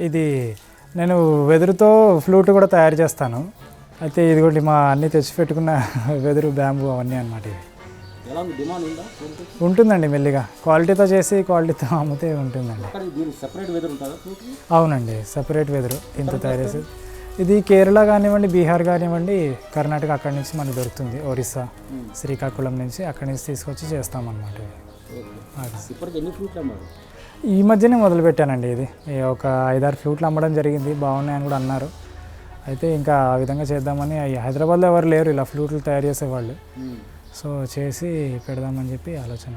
ఇది నేను వెదురుతో ఫ్లూట్ కూడా తయారు చేస్తాను. అయితే ఇదిగోండి మా అన్నీ తెచ్చిపెట్టుకున్న వెదురు బ్యాంబూ అవన్నీ అన్నమాట. ఇవి ఉంటుందండి, మెల్లిగా క్వాలిటీతో చేసి క్వాలిటీతో అమ్మితే ఉంటుందండి. అవునండి, సపరేట్ వెదురు ఇంత తయారు చేసి. ఇది కేరళ కానివ్వండి, బీహార్ కానివ్వండి, కర్ణాటక అక్కడి నుంచి మనకు దొరుకుతుంది. ఒరిస్సా, శ్రీకాకుళం నుంచి అక్కడి నుంచి తీసుకొచ్చి చేస్తామన్నమాట. ఈ మధ్యనే మొదలుపెట్టానండి. ఇది ఒక 5-6 ఫ్లూట్లు అమ్మడం జరిగింది, బాగున్నాయని కూడా అన్నారు. అయితే ఇంకా ఆ విధంగా చేద్దామని, హైదరాబాద్లో ఎవరు లేరు ఇలా ఫ్లూట్లు తయారు చేసేవాళ్ళు. సో చేసి పెడదామని చెప్పి ఆలోచన.